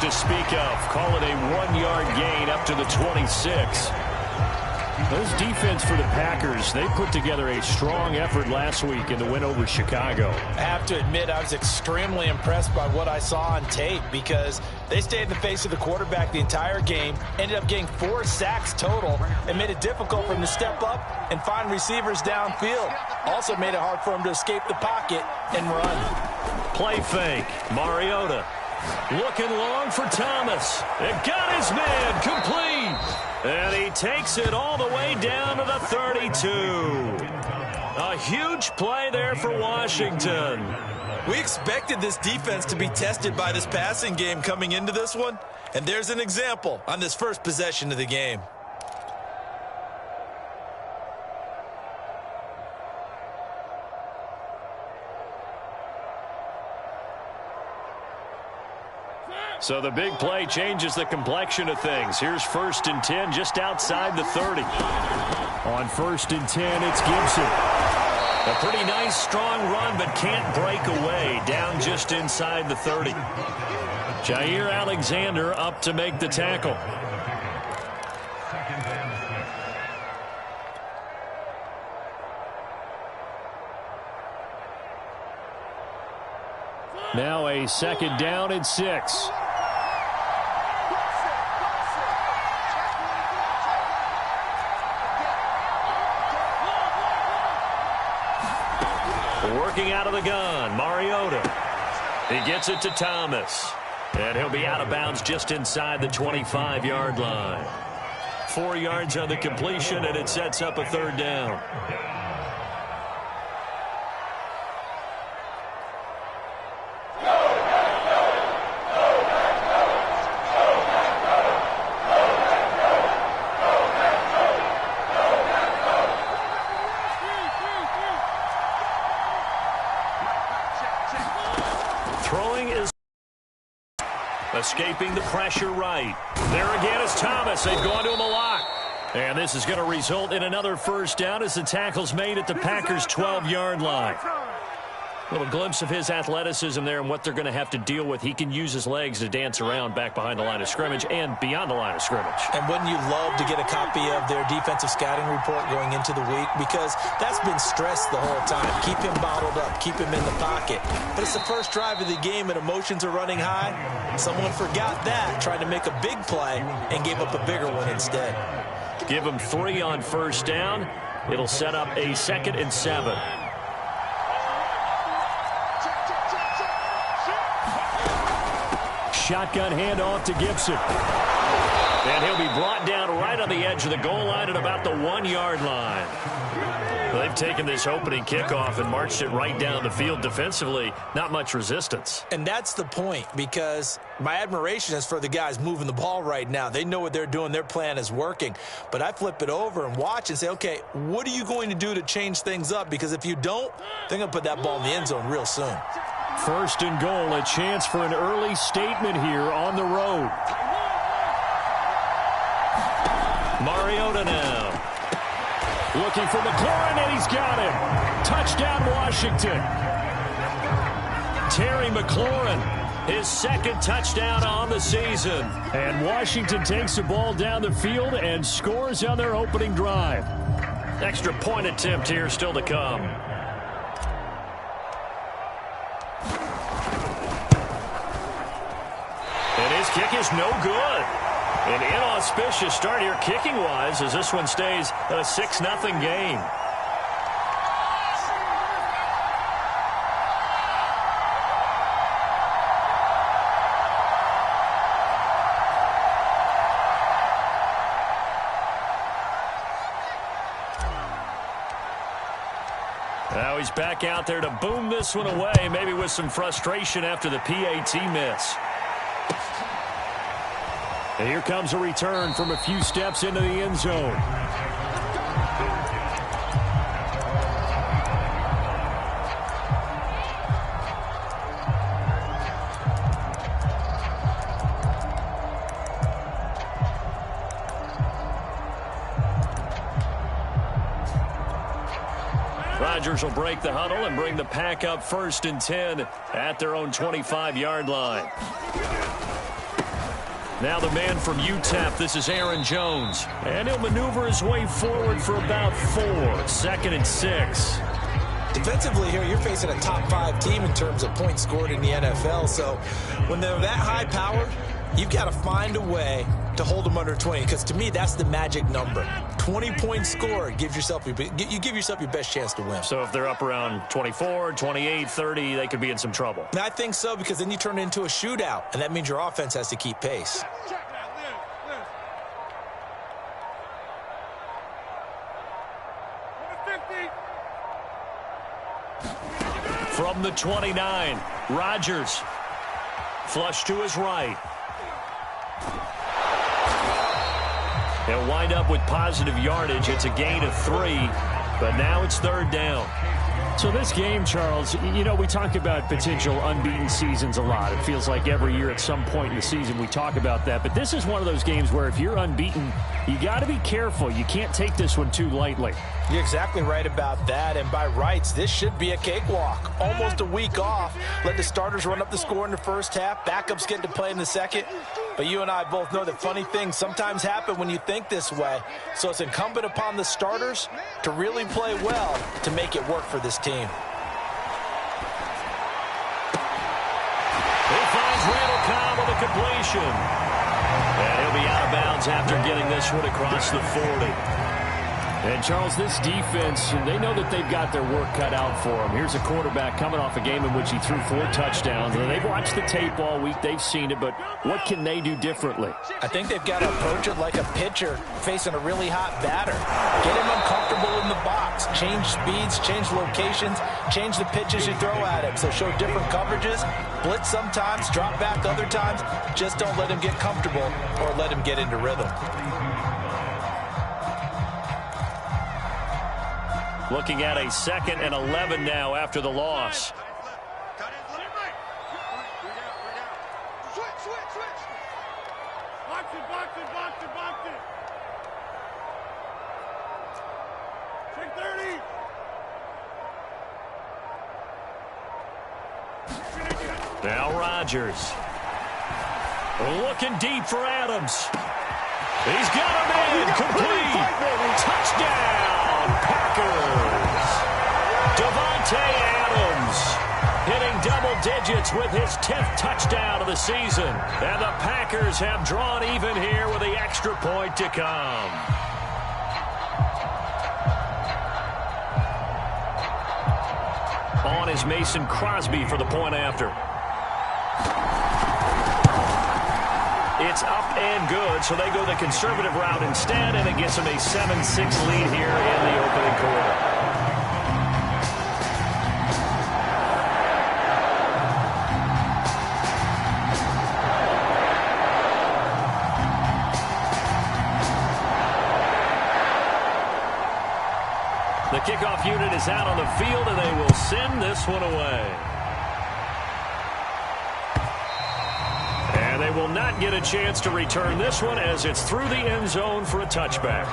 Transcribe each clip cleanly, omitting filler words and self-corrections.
to speak of. Call it a 1-yard gain up to the 26. Those defense for the Packers, they put together a strong effort last week in the win over Chicago. I have to admit I was extremely impressed by what I saw on tape because they stayed in the face of the quarterback the entire game, ended up getting 4 sacks total, and made it difficult for him to step up and find receivers downfield. Also made it hard for him to escape the pocket and run. Play fake. Mariota looking long for Thomas. It got his man complete. And he takes it all the way down to the 32. A huge play there for Washington. We expected this defense to be tested by this passing game coming into this one. And there's an example on this first possession of the game. So the big play changes the complexion of things. Here's 1st and 10 just outside the 30. On 1st and 10, it's Gibson. A pretty nice, strong run, but can't break away. Down just inside the 30. Jair Alexander up to make the tackle. Now a 2nd down and 6. Working out of the gun, Mariota. He gets it to Thomas. And he'll be out of bounds just inside the 25-yard line. 4 yards on the completion, and it sets up a 3rd down. Escaping the pressure right. There again is Thomas. They've gone to him a lot. And this is going to result in another 1st down as the tackle's made at the Packers' 12-yard line. A little glimpse of his athleticism there and what they're going to have to deal with. He can use his legs to dance around back behind the line of scrimmage and beyond the line of scrimmage. And wouldn't you love to get a copy of their defensive scouting report going into the week? Because that's been stressed the whole time. Keep him bottled up. Keep him in the pocket. But it's the first drive of the game and emotions are running high. Someone forgot that, tried to make a big play, and gave up a bigger one instead. Give him 3 on 1st down. It'll set up a 2nd and 7. Shotgun handoff to Gibson. And he'll be brought down right on the edge of the goal line at about the 1-yard line. They've taken this opening kickoff and marched it right down the field defensively. Not much resistance. And that's the point, because my admiration is for the guys moving the ball right now. They know what they're doing. Their plan is working. But I flip it over and watch and say, okay, what are you going to do to change things up? Because if you don't, they're going to put that ball in the end zone real soon. 1st and goal, a chance for an early statement here on the road. Mariota now. Looking for McLaurin, and he's got him. Touchdown, Washington. Terry McLaurin, his 2nd touchdown on the season. And Washington takes the ball down the field and scores on their opening drive. Extra point attempt here still to come. And his kick is no good. An inauspicious start here kicking-wise as this one stays a 6-0 game. Now he's back out there to boom this one away, maybe with some frustration after the PAT miss. And here comes a return from a few steps into the end zone. Rodgers will break the huddle and bring the Pack up 1st and 10 at their own 25-yard line. Now the man from UTEP, this is Aaron Jones. And he'll maneuver his way forward for about 4. 2nd and 6. Defensively here, you're facing a top 5 team in terms of points scored in the NFL. So when they're that high powered, you've got to find a way to hold them under 20. Because to me, that's the magic number. 20 points scored, you give yourself your best chance to win. So if they're up around 24, 28, 30, they could be in some trouble. And I think so, because then you turn it into a shootout, and that means your offense has to keep pace. From the 29, Rodgers. Flush to his right. He'll wind up with positive yardage. It's a gain of 3, but now it's 3rd down. So this game, Charles, you know, we talk about potential unbeaten seasons a lot. It feels like every year at some point in the season we talk about that. But this is one of those games where if you're unbeaten, you got to be careful. You can't take this one too lightly. You're exactly right about that. And by rights, this should be a cakewalk. Almost a week off. Let the starters run up the score in the first half. Backups get to play in the second. But you and I both know that funny things sometimes happen when you think this way. So it's incumbent upon the starters to really play well to make it work for this team. He finds Randall Cobb with a completion. And he'll be out of bounds after getting this one across the 40. And, Charles, this defense, they know that they've got their work cut out for them. Here's a quarterback coming off a game in which he threw 4 touchdowns. And they've watched the tape all week. They've seen it. But what can they do differently? I think they've got to approach it like a pitcher facing a really hot batter. Get him uncomfortable in the box. Change speeds, change locations, change the pitches you throw at him. So show different coverages. Blitz sometimes, drop back other times. Just don't let him get comfortable or let him get into rhythm. Looking at a 2nd and 11 now after the loss. Now Rodgers. Looking deep for Adams. He's got him in. Complete. Touchdown, Packers. Davante Adams hitting double digits with his 10th touchdown of the season. And the Packers have drawn even here with the extra point to come. On is Mason Crosby for the point after. It's up and good, so they go the conservative route instead, and it gets them a 7-6 lead here in the opening quarter. The kickoff unit is out on the field, and they will send this one away. And they will not get a chance to return this one as it's through the end zone for a touchback.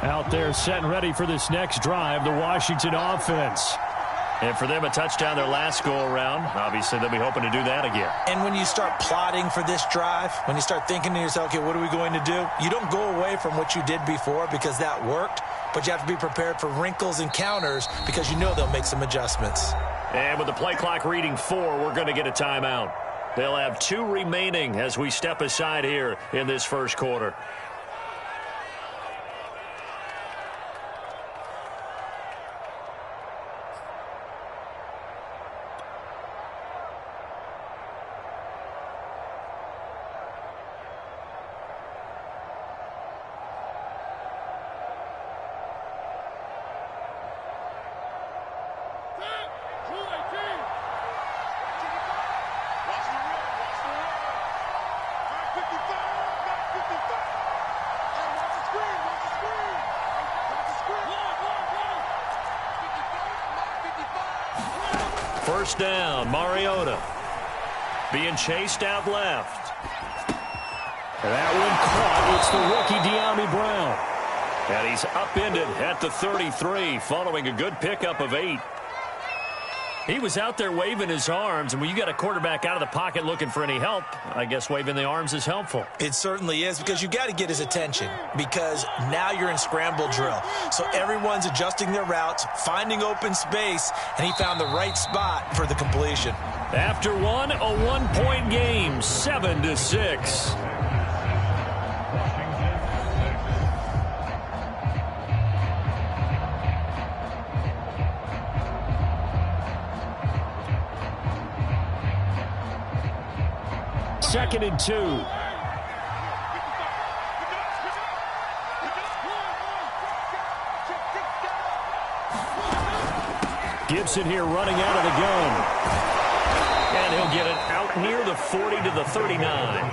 Out there set and ready for this next drive, the Washington offense. And for them, a touchdown their last go-around. Obviously, they'll be hoping to do that again. And when you start plotting for this drive, when you start thinking to yourself, okay, what are we going to do? You don't go away from what you did before because that worked, but you have to be prepared for wrinkles and counters because you know they'll make some adjustments. And with the play clock reading 4, we're going to get a timeout. They'll have 2 remaining as we step aside here in this first quarter. First down, Mariota. being chased out left. That one caught. It's the rookie De'Ami Brown. And he's upended at the 33 following a good pickup of 8. He was out there waving his arms, and when you got a quarterback out of the pocket looking for any help, I guess waving the arms is helpful. It certainly is, because you got to get his attention, because now you're in scramble drill. So everyone's adjusting their routes, finding open space, and he found the right spot for the completion. After one, a one-point game, 7-6. Second and 2. Gibson here running out of the gun. And he'll get it out near the 40 to the 39.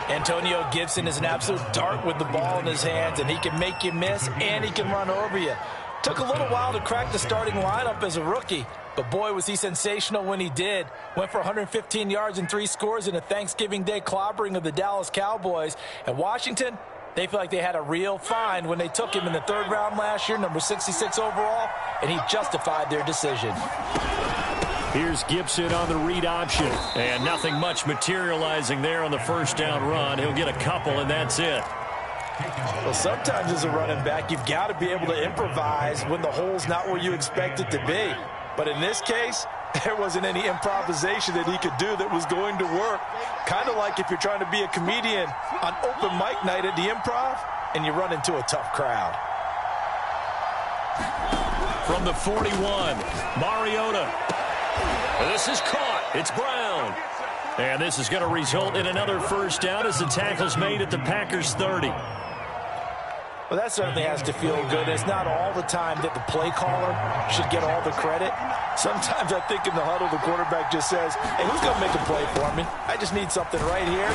Antonio Gibson is an absolute dart with the ball in his hands, and he can make you miss, and he can run over you. Took a little while to crack the starting lineup as a rookie, but boy, was he sensational when he did. Went for 115 yards and 3 scores in a Thanksgiving Day clobbering of the Dallas Cowboys. And Washington, they feel like they had a real find when they took him in the 3rd round last year, number 66 overall, and he justified their decision. Here's Gibson on the read option. And nothing much materializing there on the first down run. He'll get a couple, and that's it. Well, sometimes as a running back, you've got to be able to improvise when the hole's not where you expect it to be. But in this case, there wasn't any improvisation that he could do that was going to work. Kind of like if you're trying to be a comedian on open mic night at the Improv and you run into a tough crowd. From the 41, Mariota. This is caught. It's Brown. And this is going to result in another first down as the tackle's made at the Packers 30. Well, that certainly has to feel good. It's not all the time that the play caller should get all the credit. Sometimes I think in the huddle, the quarterback just says, hey, who's going to make a play for me? I just need something right here.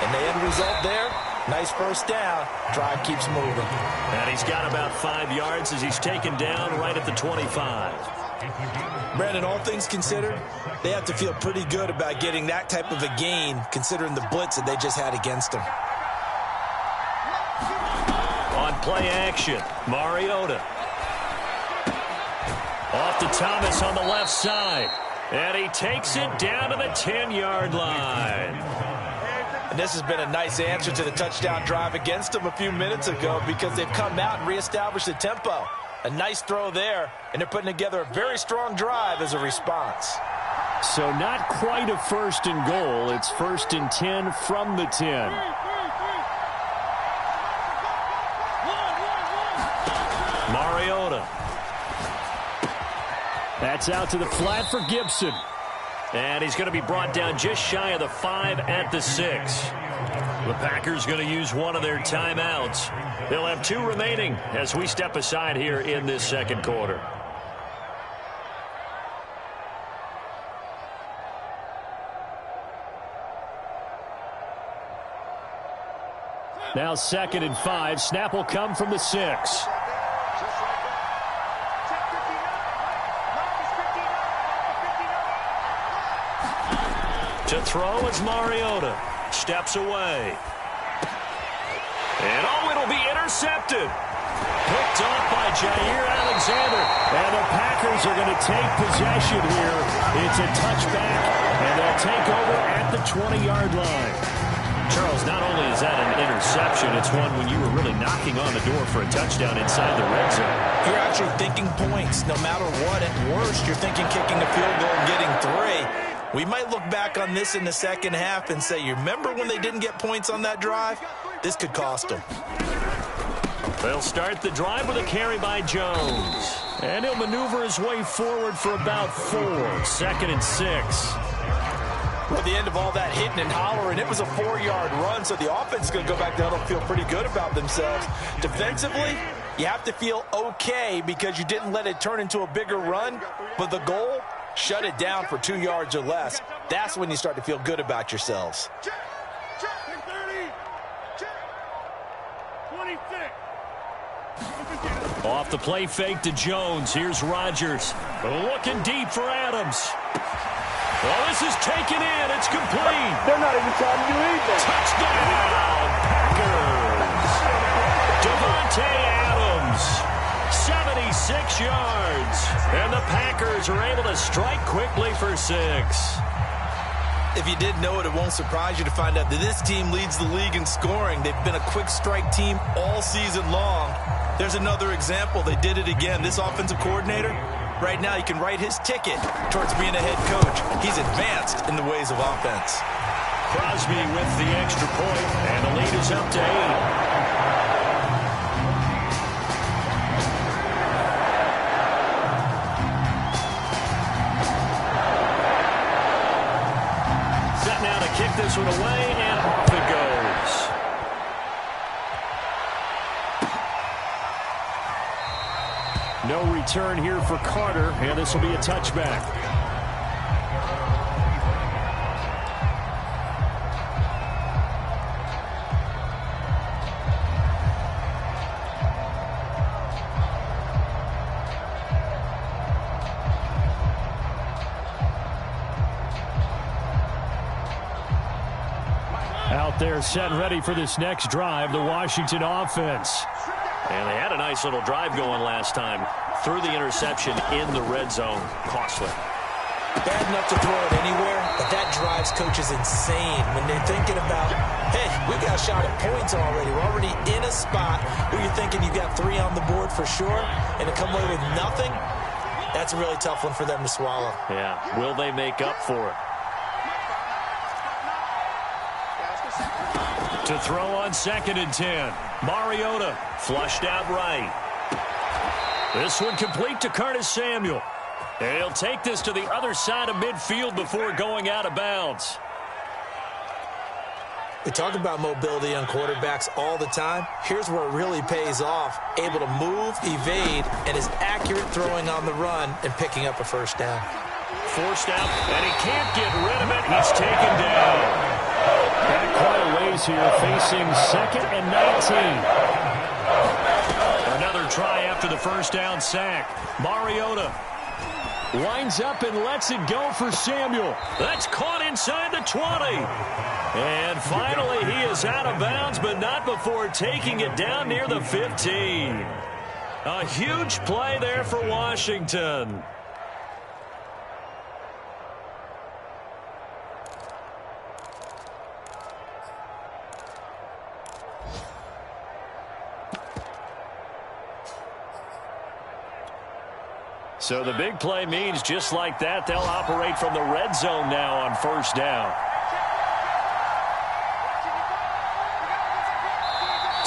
And the end result there, nice first down. Drive keeps moving. And he's got about 5 yards as he's taken down right at the 25. Brandon, all things considered, they have to feel pretty good about getting that type of a gain considering the blitz that they just had against them. On play action, Mariota. Off to Thomas on the left side. And he takes it down to the 10-yard line. And this has been a nice answer to the touchdown drive against them a few minutes ago because they've come out and reestablished the tempo. A nice throw there, and they're putting together a very strong drive as a response. So not quite a 1st and goal. It's 1st and 10 from the 10. Mariota. That's out to the flat for Gibson. And he's going to be brought down just shy of the 5 at the 6. The Packers going to use one of their timeouts. They'll have 2 remaining as we step aside here in this second quarter. Now 2nd and 5. Snap will come from the 6. To throw is Mariota. Steps away. And it'll be intercepted. Picked off by Jair Alexander. And the Packers are going to take possession here. It's a touchback, and they'll take over at the 20-yard line. Charles, not only is that an interception, it's one when you were really knocking on the door for a touchdown inside the red zone. You're actually thinking points. No matter what, at worst, you're thinking kicking a field goal and getting 3. We might look back on this in the second half and say, you remember when they didn't get points on that drive? This could cost them. They'll start the drive with a carry by Jones. And he'll maneuver his way forward for about 4. 2nd and 6. Well, at the end of all that hitting and hollering, it was a 4-yard run, so the offense is going to go back down and feel pretty good about themselves. Defensively, you have to feel okay because you didn't let it turn into a bigger run, but the goal, shut it down for 2 yards or less. That's when you start to feel good about yourselves. Check 30. Check 26. Off the play fake to Jones. Here's Rodgers. Looking deep for Adams. Well, this is taken in. It's complete. They're not even trying to do anything. Touchdown, Packers. Devontae Adams, 76 yards. And the Packers are able to strike quickly for 6. If you didn't know it, it won't surprise you to find out that this team leads the league in scoring. They've been a quick strike team all season long. There's another example. They did it again. This offensive coordinator, right now you can write his ticket towards being a head coach. He's advanced in the ways of offense. Crosby with the extra point, and the lead is up to 8. Kick this one away, and off it goes. No return here for Carter, and this will be a touchback. Out there set and ready for this next drive, the Washington offense. And they had a nice little drive going last time. Threw the interception in the red zone. Costly. Bad enough to throw it anywhere, but that drives coaches insane when they're thinking about, hey, we got a shot at points already. We're already in a spot where you're thinking you got 3 on the board for sure, and to come away with nothing, that's a really tough one for them to swallow. Yeah, will they make up for it? To throw on 2nd and 10. Mariota flushed out right. This one complete to Curtis Samuel. And he'll take this to the other side of midfield before going out of bounds. We talk about mobility on quarterbacks all the time. Here's where it really pays off. Able to move, evade, and is accurate throwing on the run and picking up a first down. Forced out, and he can't get rid of it. He's taken down. Back quite a ways here, facing 2nd and 19. Another try after the first down sack. Mariota winds up and lets it go for Samuel. That's caught inside the 20. And finally, he is out of bounds, but not before taking it down near the 15. A huge play there for Washington. So the big play means just like that, they'll operate from the red zone now on first down.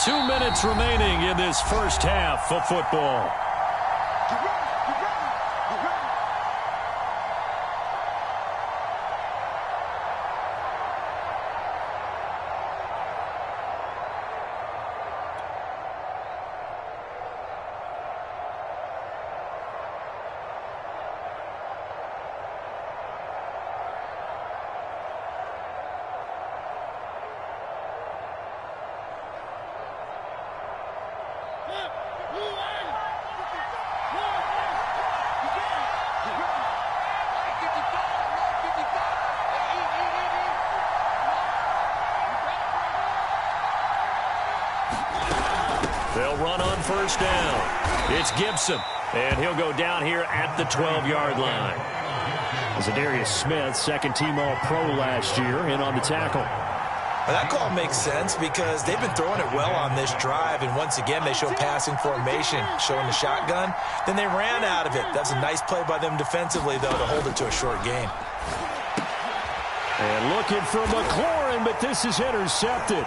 2 minutes remaining in this first half of football. They'll run on first down. It's Gibson, and he'll go down here at the 12-yard line. Zadarius Smith, second-team All-Pro last year, in on the tackle. Well, that call makes sense because they've been throwing it well on this drive, and once again they show passing formation, showing the shotgun. Then they ran out of it. That's a nice play by them defensively, though, to hold it to a short gain. And looking for McLaurin, but this is intercepted.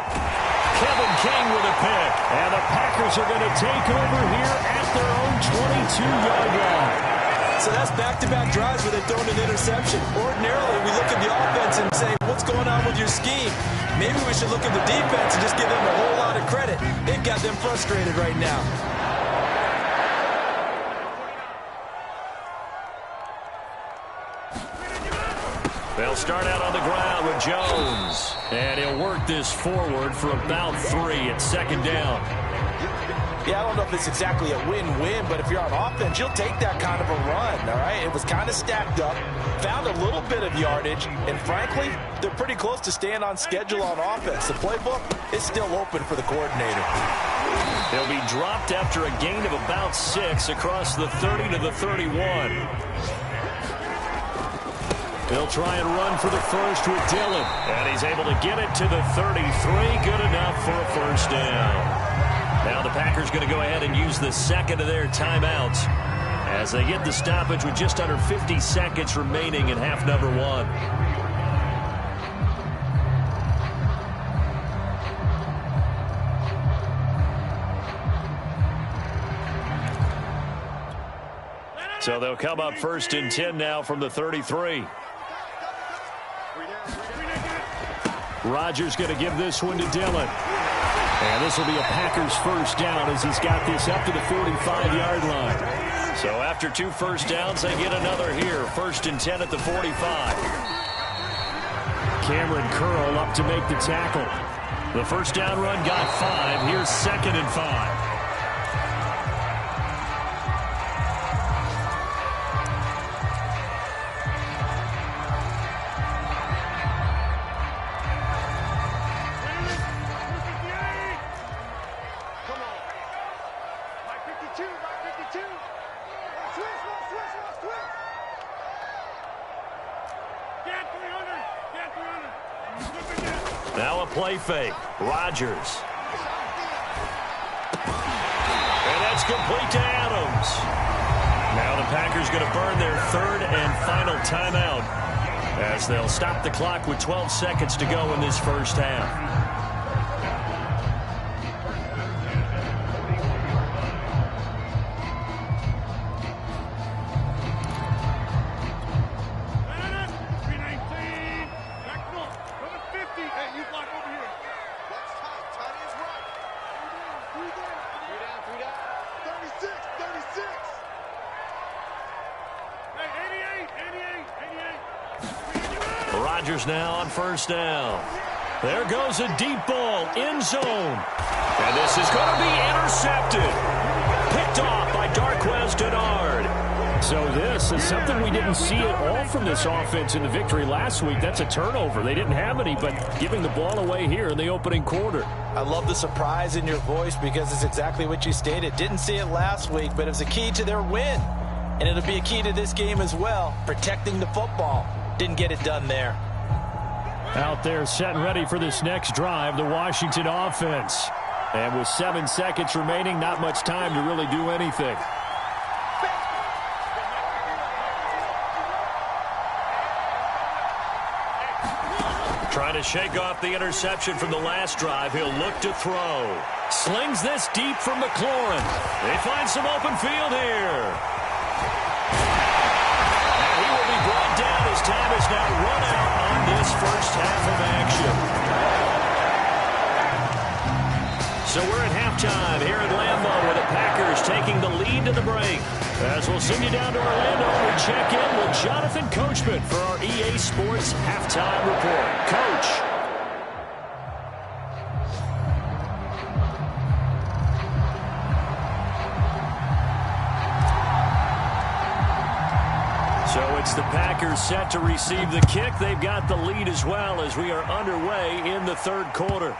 Kevin King with a pick. And the Packers are going to take over here at their own 22-yard line. So that's back-to-back drives where they've thrown an interception. Ordinarily, we look at the offense and say, what's going on with your scheme? Maybe we should look at the defense and just give them a whole lot of credit. They've got them frustrated right now. They'll start out on the ground with Jones. And he'll work this forward for about 3 at second down. Yeah, I don't know if it's exactly a win-win, but if you're on offense, you'll take that kind of a run, all right? It was kind of stacked up, found a little bit of yardage, and frankly, they're pretty close to staying on schedule on offense. The playbook is still open for the coordinator. He'll be dropped after a gain of about 6 across the 30 to the 31. He'll try and run for the first with Dillon. And he's able to get it to the 33. Good enough for a first down. Now the Packers going to go ahead and use the second of their timeouts as they get the stoppage with just under 50 seconds remaining in half number 1. So they'll come up 1st and 10 now from the 33. Rodgers going to give this one to Dillon. And this will be a Packers first down as he's got this up to the 45-yard line. So after 2 first downs, they get another here. 1st and 10 at the 45. Cameron Curl up to make the tackle. The first down run got 5. Here's 2nd and 5. Now a play fake. Rodgers. And that's complete to Adams. Now the Packers going to burn their 3rd and final timeout as they'll stop the clock with 12 seconds to go in this first half. Rodgers now on first down. There goes a deep ball, end zone. And this is going to be intercepted. Picked off by Darquez Dennard. So this is something we didn't see at all from this offense in the victory last week. That's a turnover. They didn't have any, but giving the ball away here in the opening quarter. I love the surprise in your voice because it's exactly what you stated. Didn't see it last week, but it was a key to their win. And it'll be a key to this game as well, protecting the football. Didn't get it done there. Out there set and ready for this next drive, the Washington offense. And with 7 seconds remaining, not much time to really do anything. Trying to shake off the interception from the last drive. He'll look to throw. Slings this deep from McLaurin. They find some open field here. And he will be brought down as time is now run out on this first half of action. So we're at halftime here at Lambeau with the Packers taking the lead to the break. As we'll send you down to Orlando, we check in with Jonathan Coachman for our EA Sports Halftime Report. Coach. So it's the Packers set to receive the kick. They've got the lead as well as we are underway in the third quarter.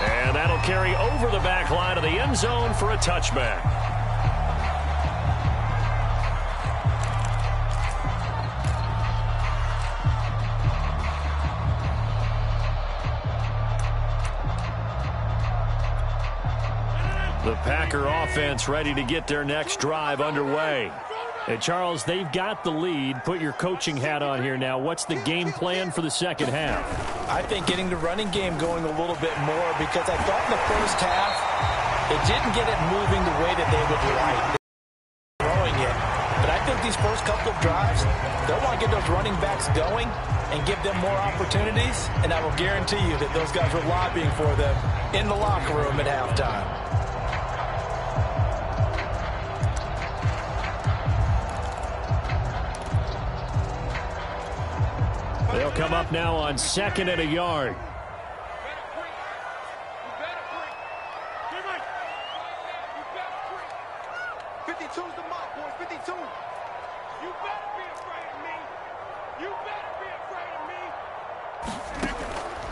And that'll carry over the back line of the end zone for a touchback. The Packer offense ready to get their next drive underway. And Charles, they've got the lead. Put your coaching hat on here now. What's the game plan for the second half? I think getting the running game going a little bit more because I thought in the first half it didn't get it moving the way that they would like. Throwing it. But I think these first couple of drives, they'll want to get those running backs going and give them more opportunities. And I will guarantee you that those guys were lobbying for them in the locker room at halftime. They'll come up now on 2nd and a yard.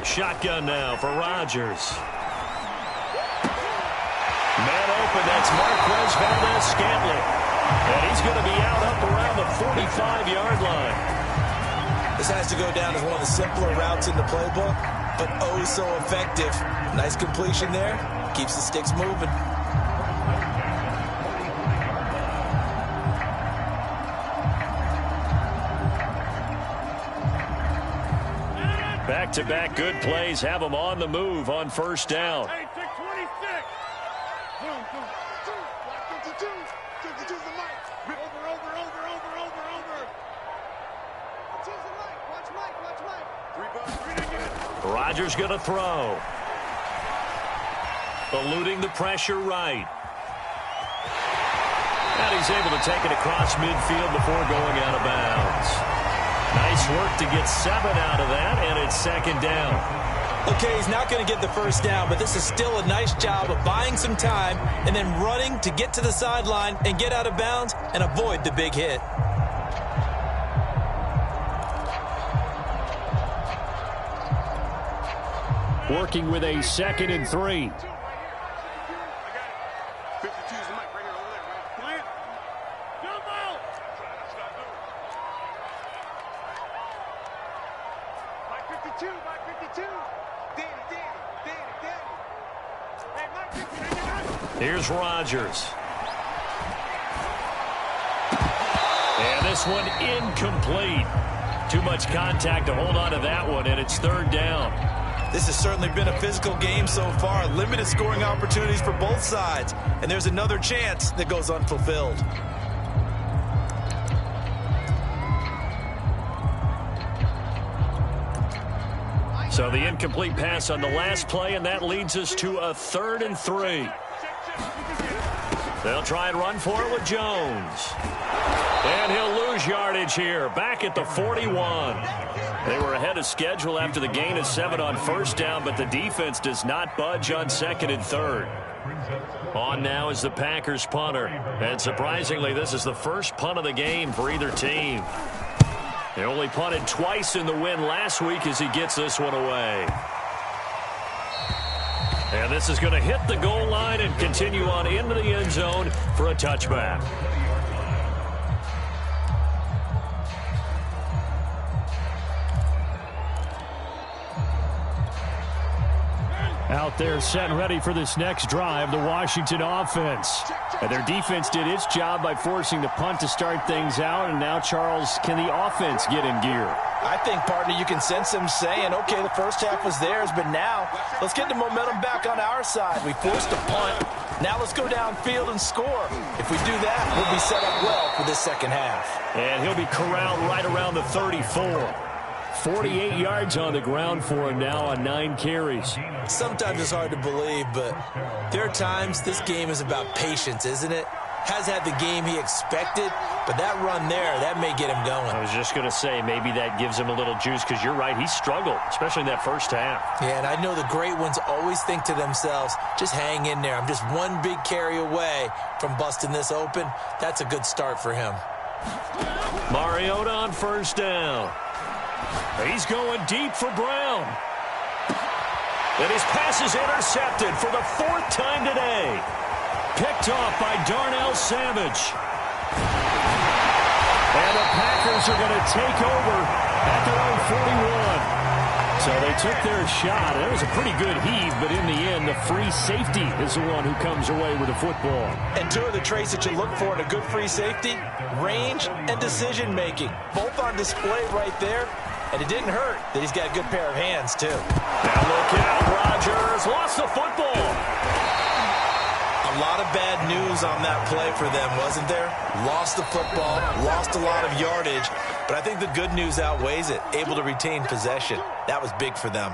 Shotgun now for Rodgers. Man open, that's Marquez Valdez-Scantling. And he's going to be out up around the 45-yard line. This has to go down as one of the simpler routes in the playbook, but oh so effective. Nice completion there. Keeps the sticks moving. Back-to-back good plays have them on the move on first down. Hey, take 26. Boom, boom. 52. 52's the mic. Over. Choose the mic. Watch Mike. 3 to get. Rodgers going to throw. Eluding the pressure right. And he's able to take it across midfield before going out of bounds. Nice work to get 7 out of that, and it's second down. Okay, he's not going to get the first down, but this is still a nice job of buying some time and then running to get to the sideline and get out of bounds and avoid the big hit. Working with a 2nd and 3. Here's Rodgers. And this one incomplete. Too much contact to hold on to that one, and it's third down. This has certainly been a physical game so far. Limited scoring opportunities for both sides. And there's another chance that goes unfulfilled. So the incomplete pass on the last play, and that leads us to a 3rd and 3. They'll try and run for it with Jones. And he'll lose yardage here, back at the 41. They were ahead of schedule after the gain of 7 on first down, but the defense does not budge on 2nd and 3rd. On now is the Packers punter. And surprisingly, this is the first punt of the game for either team. They only punted twice in the win last week as he gets this one away. And this is going to hit the goal line and continue on into the end zone for a touchback. Out there set and ready for this next drive, the Washington offense. And their defense did its job by forcing the punt to start things out. And now, Charles, can the offense get in gear? I think, partner, you can sense them saying, okay, the first half was theirs, but now let's get the momentum back on our side. We forced a punt. Now let's go downfield and score. If we do that, we'll be set up well for this second half. And he'll be corralled right around the 34. 48 yards on the ground for him now on 9 carries. Sometimes it's hard to believe, but there are times this game is about patience, isn't it? Has had the game he expected, but that run there, that may get him going. I was just going to say, maybe that gives him a little juice, because you're right, he struggled, especially in that first half. Yeah, and I know the great ones always think to themselves, just hang in there. I'm just one big carry away from busting this open. That's a good start for him. Mariota on first down. He's going deep for Brown. And his pass is intercepted for the 4th time today. Picked off by Darnell Savage. And the Packers are going to take over at their own 41. So they took their shot. It was a pretty good heave, but in the end, the free safety is the one who comes away with the football. And 2 of the traits that you look for in a good free safety, range and decision-making. Both on display right there. And it didn't hurt that he's got a good pair of hands, too. Now look out, Rodgers lost the football. A lot of bad news on that play for them, wasn't there? Lost the football, lost a lot of yardage, but I think the good news outweighs it. Able to retain possession. That was big for them.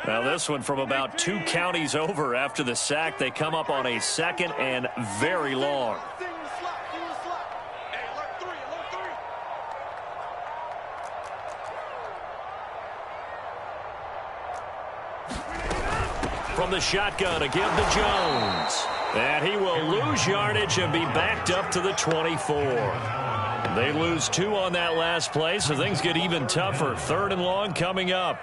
Now this one from about 2 counties over after the sack. They come up on a 2nd and very long. from the shotgun to give to Jones. And he will lose yardage and be backed up to the 24. They lose 2 on that last play, so things get even tougher. 3rd and long coming up.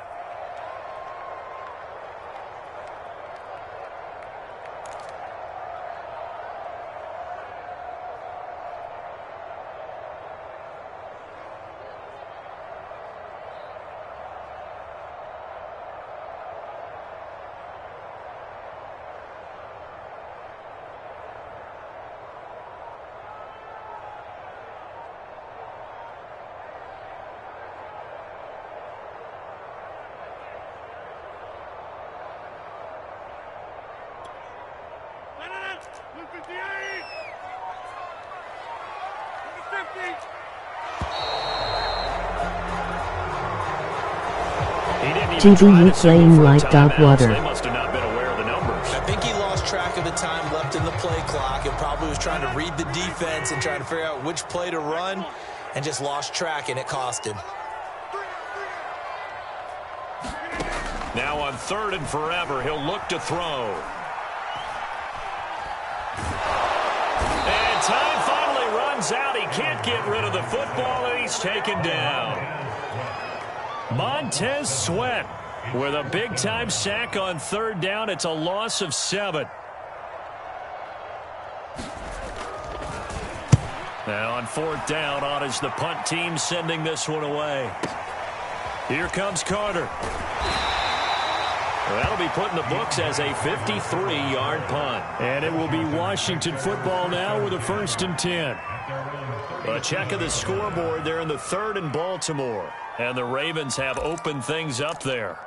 TV playing like dog water. They must have not been aware of the numbers. I think he lost track of the time left in the play clock and probably was trying to read the defense and trying to figure out which play to run and just lost track, and it cost him. Now on 3rd and forever, he'll look to throw. And time finally runs out. He can't get rid of the football, and he's taken down. Montez Sweat with a big-time sack on 3rd down. It's a loss of 7. Now on 4th down, on is the punt team sending this one away. Here comes Carter. That'll be put in the books as a 53-yard punt. And it will be Washington football now with a 1st and 10. A check of the scoreboard there in the 3rd and Baltimore. And the Ravens have opened things up there.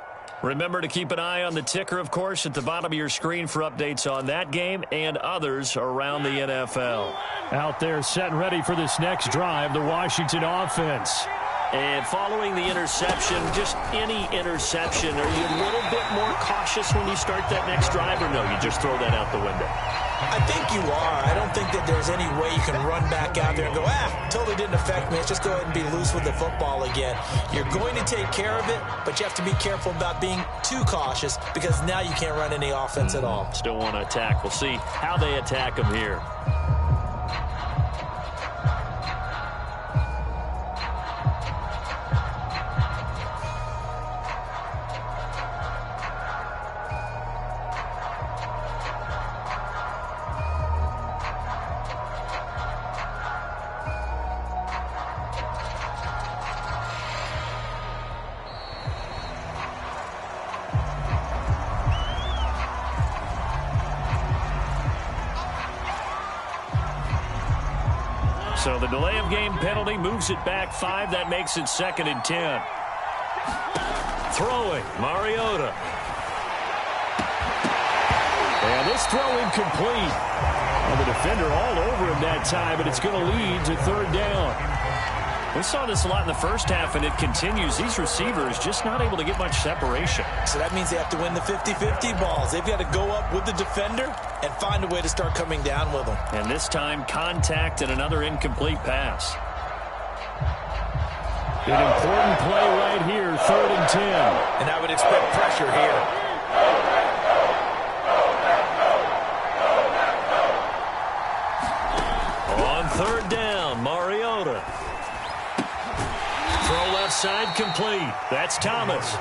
Remember to keep an eye on the ticker, of course, at the bottom of your screen for updates on that game and others around the NFL. Out there set and ready for this next drive, the Washington offense. And following the interception, just any interception, are you a little bit more cautious when you start that next drive, or no, you just throw that out the window? I think you are. I don't think that there's any way you can run back out there and go, totally didn't affect me. Let's just go ahead and be loose with the football again. You're going to take care of it, but you have to be careful about being too cautious because now you can't run any offense at all. Still want to attack. We'll see how they attack them here. So the delay of game penalty moves it back 5. That makes it 2nd and 10. Throwing, Mariota. And this throw incomplete. And the defender all over him that time, and it's going to lead to 3rd down. We saw this a lot in the first half, and it continues. These receivers just not able to get much separation. So that means they have to win the 50-50 balls. They've got to go up with the defender and find a way to start coming down with them. And this time, contact and another incomplete pass. An important play right here, 3rd and 10. And I would expect pressure here. On 3rd down, Mariota. Throw left side complete. That's Thomas.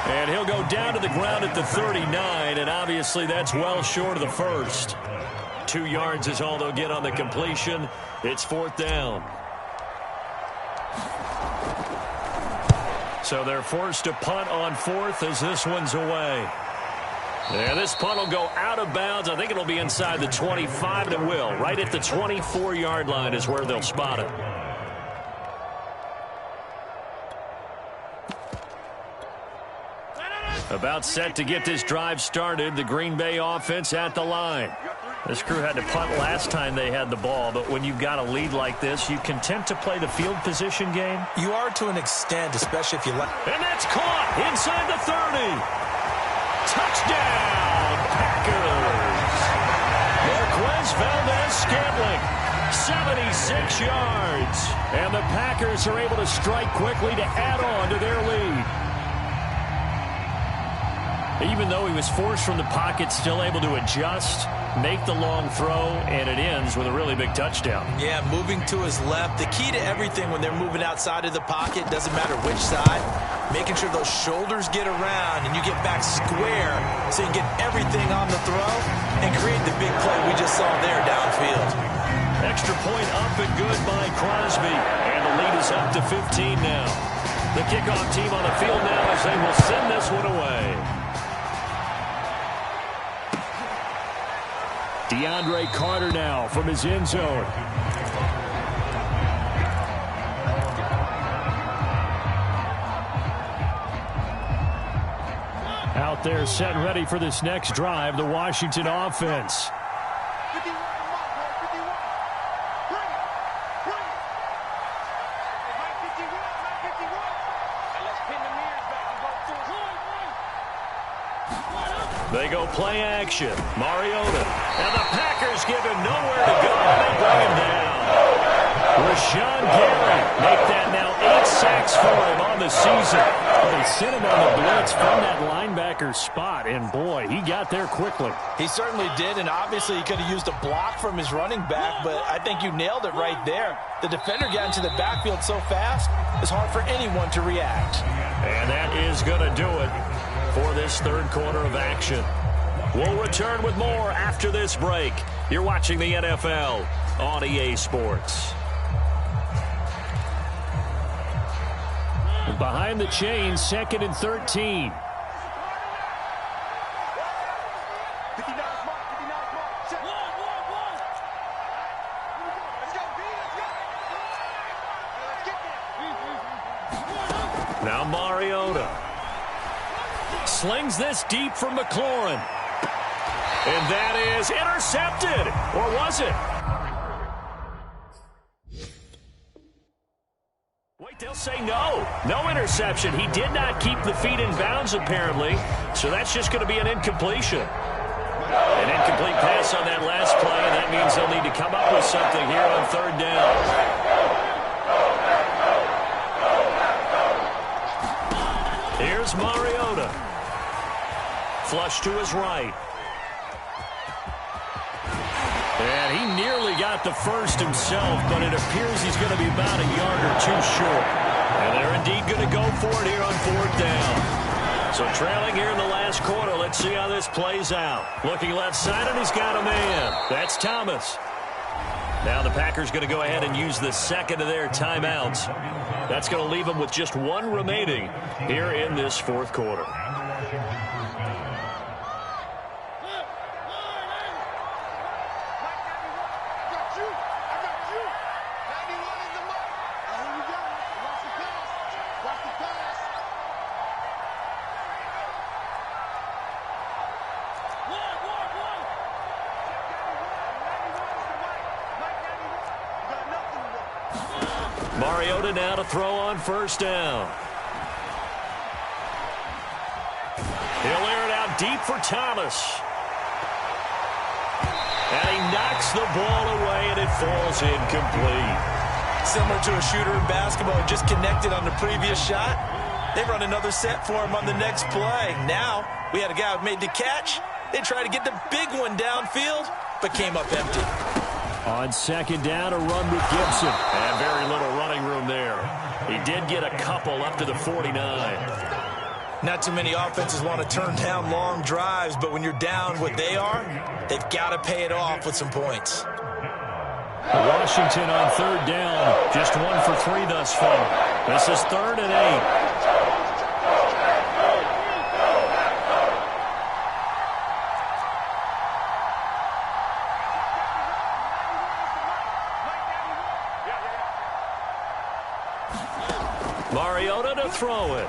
And he'll go down to the ground at the 39, and obviously that's well short of the first. 2 yards is all they'll get on the completion. It's 4th down. So they're forced to punt on 4th as this one's away. And this punt will go out of bounds. I think it'll be inside the 25, and it will. Right at the 24-yard line is where they'll spot it. About set to get this drive started. The Green Bay offense at the line. This crew had to punt last time they had the ball, but when you've got a lead like this, you content to play the field position game? You are to an extent, especially if you let. And that's caught inside the 30. Touchdown, Packers. Marquez Valdez-Scantling, 76 yards. And the Packers are able to strike quickly to add on to their lead. Even though he was forced from the pocket, still able to adjust, make the long throw, and it ends with a really big touchdown. Yeah, moving to his left. The key to everything when they're moving outside of the pocket, doesn't matter which side, making sure those shoulders get around and you get back square so you get everything on the throw and create the big play we just saw there downfield. Extra point up and good by Crosby. And the lead is up to 15 now. The kickoff team on the field now as they will send this one away. DeAndre Carter now from his end zone. Out there set and ready for this next drive, the Washington offense. They go play action. Mariota. And the Packers give him nowhere to go. They bring him down. Rashawn Gary make that now 8 sacks for him on the season. They sent him on the blitz from that linebacker spot, and boy, he got there quickly. He certainly did, and obviously he could have used a block from his running back, but I think you nailed it right there. The defender got into the backfield so fast, it's hard for anyone to react. And that is going to do it for this third quarter of action. We'll return with more after this break. You're watching the NFL on EA Sports. Behind the chains, 2nd and 13. Now Mariota slings this deep from McLaurin. And that is intercepted. Or was it? Wait, they'll say no. No interception. He did not keep the feet in bounds, apparently. So that's just going to be an incompletion. An incomplete pass on that last play, and that means they'll need to come up with something here on third down. Here's Mariota. Flush to his right. And he nearly got the first himself, but it appears he's going to be about a yard or two short. And they're indeed going to go for it here on fourth down. So trailing here in the last quarter. Let's see how this plays out. Looking left side, and he's got a man. That's Thomas. Now the Packers going to go ahead and use the second of their timeouts. That's going to leave them with just one remaining here in this fourth quarter. Mariota now to throw on first down. He'll air it out deep for Thomas. And he knocks the ball away, and it falls incomplete. Similar to a shooter in basketball, just connected on the previous shot. They run another set for him on the next play. Now, we had a guy who made the catch. They tried to get the big one downfield, but came up empty. On second down, a run with Gibson. And very little running room there. He did get a couple up to the 49. Not too many offenses want to turn down long drives, but when you're down what they are, they've got to pay it off with some points. Washington on third down. Just 1 for 3 thus far. This is 3rd and 8. Mariota to throw it.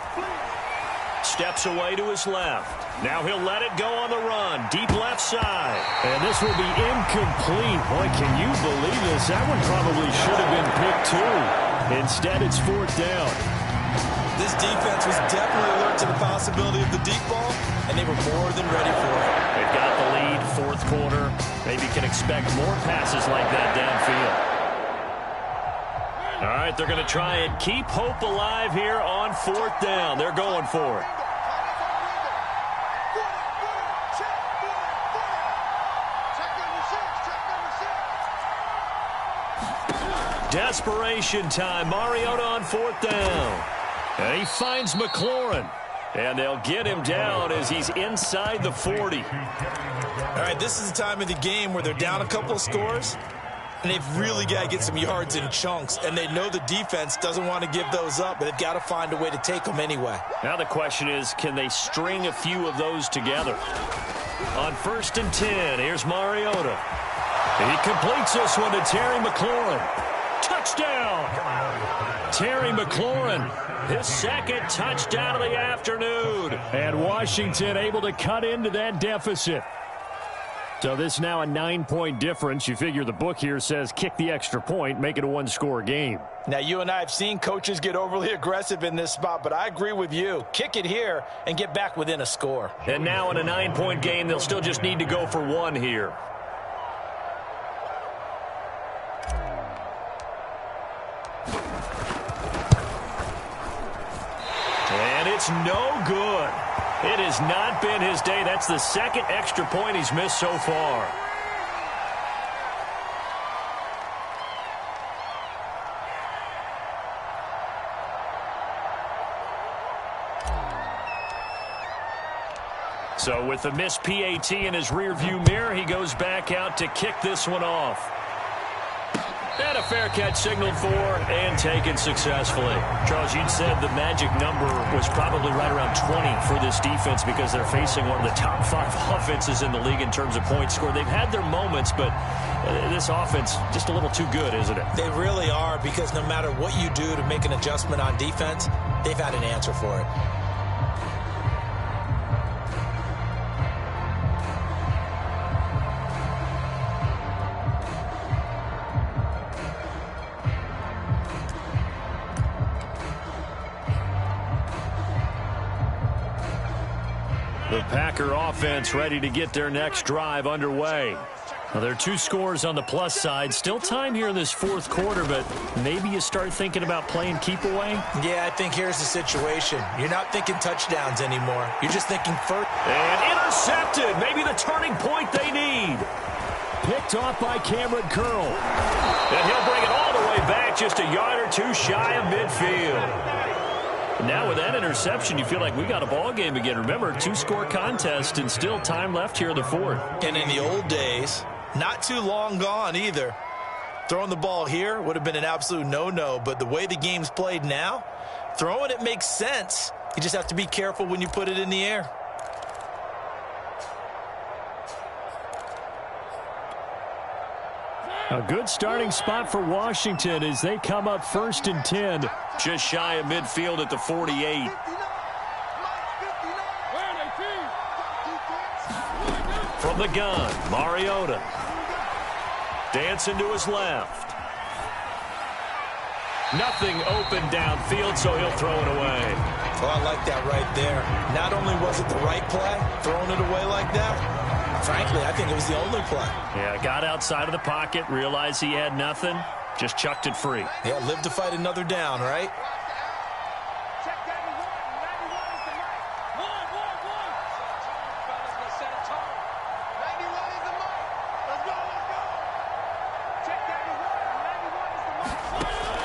Steps away to his left. Now he'll let it go on the run. Deep left side. And this will be incomplete. Boy, can you believe this? That one probably should have been picked too. Instead, it's 4th down. This defense was definitely alert to the possibility of the deep ball, and they were more than ready for it. They've got the lead, 4th quarter. Maybe can expect more passes like that downfield. All right, they're going to try and keep hope alive here on 4th down. They're going for it. Desperation time. Mariota on 4th down. And he finds McLaurin. And they'll get him down as he's inside the 40. All right, this is the time of the game where they're down a couple of scores, and they've really got to get some yards in chunks, and they know the defense doesn't want to give those up, but they've got to find a way to take them anyway. Now the question is, can they string a few of those together? On 1st and 10, here's Mariota. He completes this one to Terry McLaurin. Touchdown! Terry McLaurin, his 2nd touchdown of the afternoon. And Washington able to cut into that deficit. So this is now a 9-point difference. You figure the book here says kick the extra point, make it a 1-score game. Now, you and I have seen coaches get overly aggressive in this spot, but I agree with you. Kick it here and get back within a score. And now in a 9-point game, they'll still just need to go for 1 here. And it's no good. It has not been his day. That's the 2nd extra point he's missed so far. So with the missed PAT in his rearview mirror, he goes back out to kick this one off. And a fair catch signaled for and taken successfully. Charles, you'd said the magic number was probably right around 20 for this defense because they're facing one of the top 5 offenses in the league in terms of points scored. They've had their moments, but this offense just a little too good, isn't it? They really are, because no matter what you do to make an adjustment on defense, they've had an answer for it. The Packer offense ready to get their next drive underway. Now, there are 2 scores on the plus side. Still time here in this 4th quarter, but maybe you start thinking about playing keep away? Yeah, I think here's the situation. You're not thinking touchdowns anymore. You're just thinking first. And intercepted. Maybe the turning point they need. Picked off by Cameron Curl. And he'll bring it all the way back, just a yard or 2 shy of midfield. Now with that interception, you feel like we got a ball game again. Remember, 2-score contest and still time left here in the 4th. And in the old days, not too long gone either, throwing the ball here would have been an absolute no-no. But the way the game's played now, throwing it makes sense. You just have to be careful when you put it in the air. A good starting spot for Washington as they come up 1st and 10. Just shy of midfield at the 48. From the gun, Mariota. Dancing to his left. Nothing open downfield, so he'll throw it away. Well, I like that right there. Not only was it the right play, throwing it away like that, frankly, I think it was the only play. Yeah, got outside of the pocket, realized he had nothing, just chucked it free. Yeah, live to fight another down, right?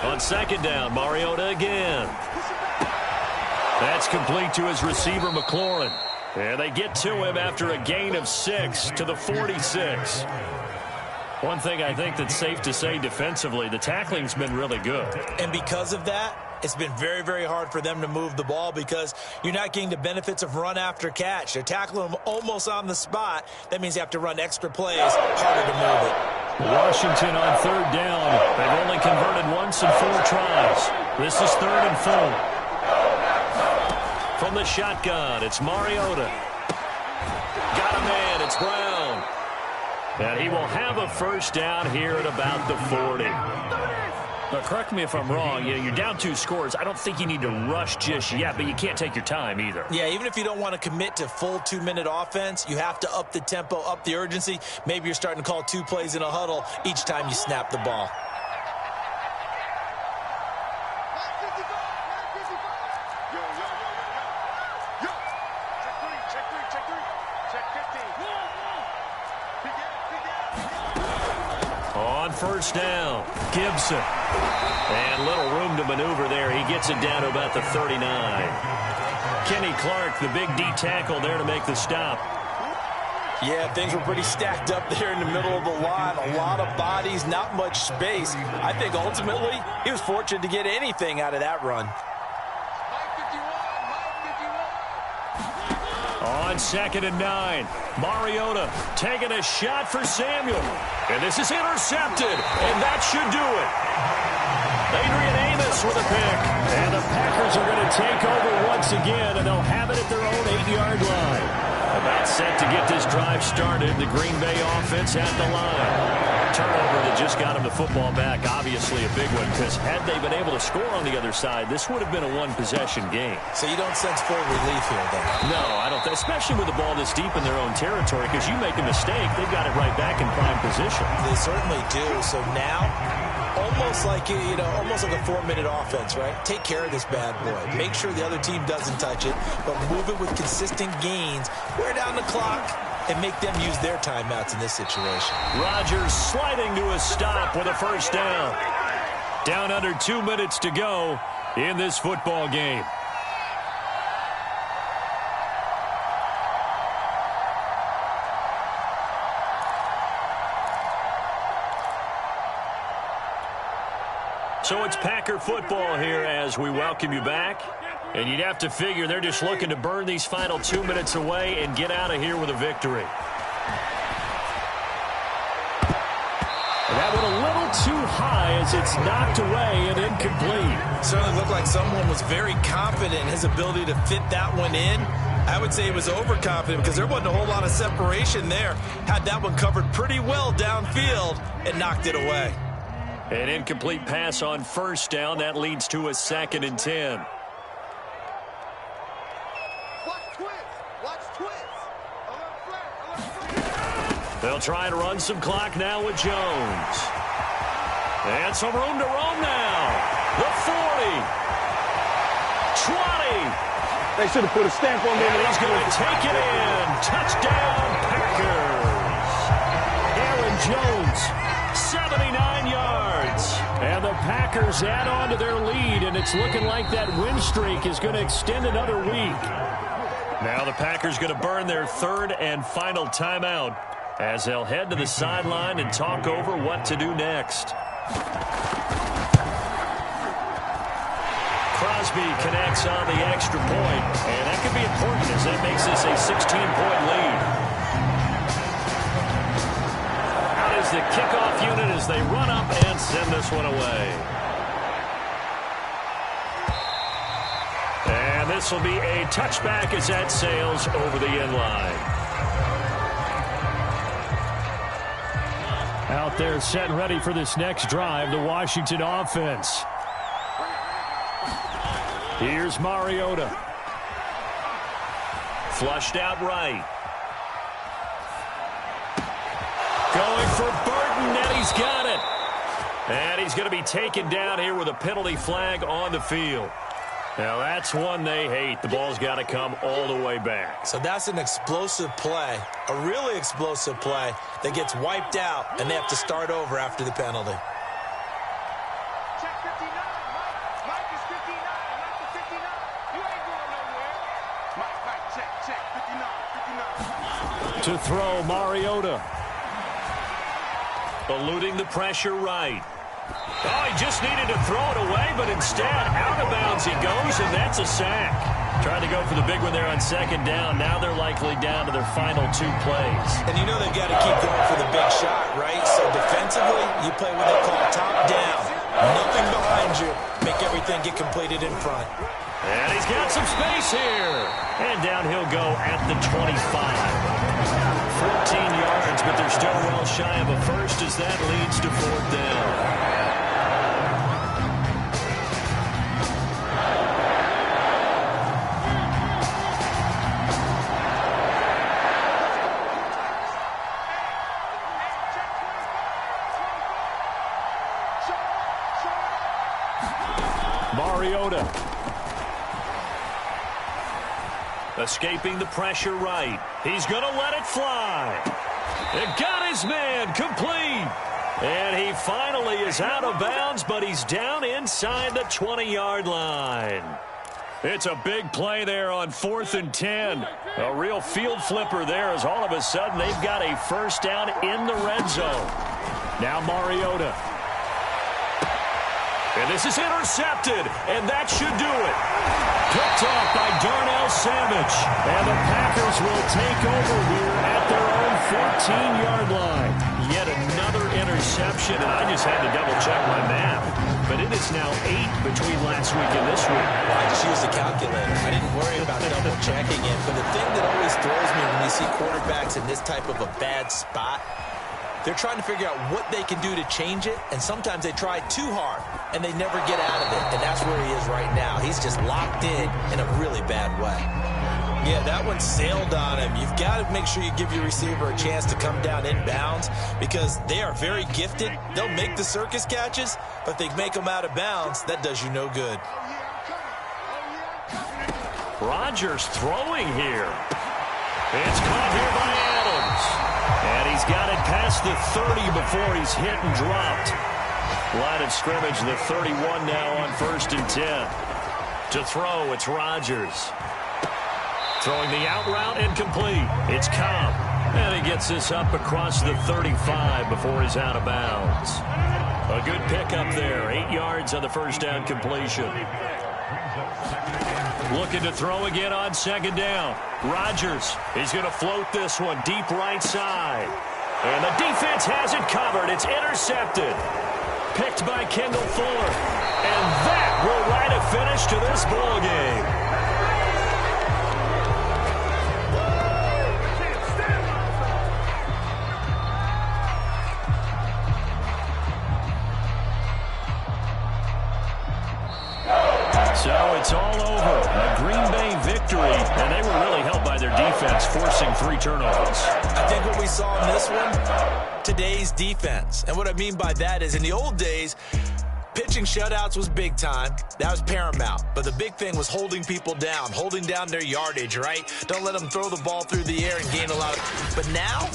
On 2nd down, Mariota again. That's complete to his receiver, McLaurin. And they get to him after a gain of 6 to the 46. One thing I think that's safe to say defensively, the tackling's been really good. And because of that, it's been very, very hard for them to move the ball because you're not getting the benefits of run after catch. They're tackling them almost on the spot. That means you have to run extra plays, harder to move it. Washington on 3rd down. They've only converted once in 4 tries. This is 3rd and 4. From the shotgun, it's Mariota. Got a man, it's Brown. And he will have a 1st down here at about the 40. But correct me if I'm wrong, you're down 2 scores. I don't think you need to rush just yet, but you can't take your time either. Yeah, even if you don't want to commit to full 2-minute offense, you have to up the tempo, up the urgency. Maybe you're starting to call 2 plays in a huddle each time you snap the ball. first down. Gibson. And little room to maneuver there. He gets it down to about the 39. Kenny Clark, the big D tackle there to make the stop. Yeah, things were pretty stacked up there in the middle of the line. A lot of bodies, not much space. I think ultimately he was fortunate to get anything out of that run. On 2nd and 9, Mariota taking a shot for Samuel. And this is intercepted, and that should do it. Adrian Amos with a pick. And the Packers are going to take over once again, and they'll have it at their own 8-yard line. About set to get this drive started. The Green Bay offense at the line. Turnover that just got him the football back. Obviously a big one, because had they been able to score on the other side, this would have been a one-possession game. So you don't sense full relief here, though? No, I don't. Especially with the ball this deep in their own territory, because you make a mistake, they've got it right back in prime position. They certainly do. So now, almost like almost like a 4-minute offense, right? Take care of this bad boy. Make sure the other team doesn't touch it, but move it with consistent gains. Wear down the clock and make them use their timeouts in this situation. Rodgers sliding to a stop with a first down. Down under 2 minutes to go in this football game. So it's Packer football here as we welcome you back. And you'd have to figure they're just looking to burn these final 2 minutes away and get out of here with a victory. That went a little too high as it's knocked away and incomplete. Certainly looked like someone was very confident in his ability to fit that one in. I would say he was overconfident because there wasn't a whole lot of separation there. Had that one covered pretty well downfield and knocked it away. An incomplete pass on first down. That leads to a 2nd and 10. They'll try and run some clock now with Jones. And some room to roam now. The 40. 20. They should have put a stamp on there. And he's going to take it in. Touchdown, Packers. Aaron Jones, 79 yards. And the Packers add on to their lead, and it's looking like that win streak is going to extend another week. Now the Packers going to burn their 3rd and final timeout, as they'll head to the sideline and talk over what to do next. Crosby connects on the extra point, and that could be important as that makes this a 16-point lead. Out is the kickoff unit as they run up and send this one away. And this will be a touchback as that sails over the end line. Out there set and ready for this next drive, the Washington offense. Here's Mariota. Flushed out right. Going for Burton, and he's got it. And he's going to be taken down here with a penalty flag on the field. Now, that's one they hate. The ball's got to come all the way back. So that's an explosive play, a really explosive play that gets wiped out, and they have to start over after the penalty. Check 59. Mike is 59. Mike is 59. You ain't going nowhere. Mike, check 59. To throw, Mariota. Eluding the pressure right. Oh, he just needed to throw it away, but instead, out of bounds he goes, and that's a sack. Trying to go for the big one there on 2nd down. Now they're likely down to their final 2 plays. And you know they've got to keep going for the big shot, right? So defensively, you play what they call top down. Nothing behind you. Make everything get completed in front. And he's got some space here. And down he'll go at the 25. 14 yards, but they're still well shy of a first as that leads to 4th down. Mariota. Escaping the pressure right. He's going to let it fly. It got his man complete. And he finally is out of bounds, but he's down inside the 20-yard line. It's a big play there on 4th and 10. A real field flipper there as all of a sudden they've got a first down in the red zone. Now Mariota. And this is intercepted, and that should do it. Picked off by Darnell Savage. And the Packers will take over here at their own 14-yard line. Yet another interception, and I just had to double-check my math. But it is now 8 between last week and this week. Well, I just used a calculator. I didn't worry about double-checking it. But the thing that always throws me when you see quarterbacks in this type of a bad spot, they're trying to figure out what they can do to change it, and sometimes they try too hard, and they never get out of it, and that's where he is right now. He's just locked in a really bad way. Yeah, that one sailed on him. You've got to make sure you give your receiver a chance to come down inbounds because they are very gifted. They'll make the circus catches, but if they make them out of bounds, that does you no good. Rodgers throwing here. It's caught here by Adams. And he's got it past the 30 before he's hit and dropped. Line of scrimmage, the 31 now on 1st and 10. To throw, it's Rodgers. Throwing the out route, incomplete. It's Cobb. And he gets this up across the 35 before he's out of bounds. A good pickup there. 8 yards on the first down completion. Looking to throw again on 2nd down. Rodgers, he's going to float this one deep right side. And the defense has it covered. It's intercepted. Picked by Kendall Fuller. And that will write a finish to this ball game. So it's all over. A Green Bay victory, and they were really helped by their defense, forcing 3 turnovers. I think what we saw in this one, today's defense. And what I mean by that is in the old days, pitching shutouts was big time. That was paramount. But the big thing was holding people down, holding down their yardage, right? Don't let them throw the ball through the air and gain a lot of... But now,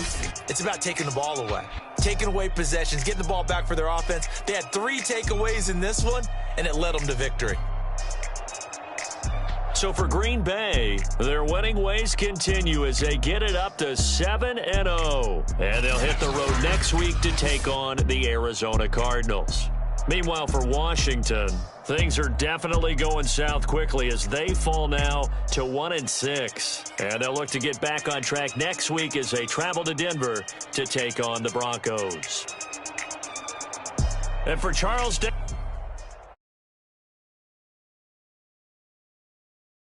it's about taking the ball away. Taking away possessions, getting the ball back for their offense. They had 3 takeaways in this one, and it led them to victory. So for Green Bay, their winning ways continue as they get it up to 7-0. And they'll hit the road next week to take on the Arizona Cardinals. Meanwhile, for Washington, things are definitely going south quickly as they fall now to 1-6. And they'll look to get back on track next week as they travel to Denver to take on the Broncos. And for Charles...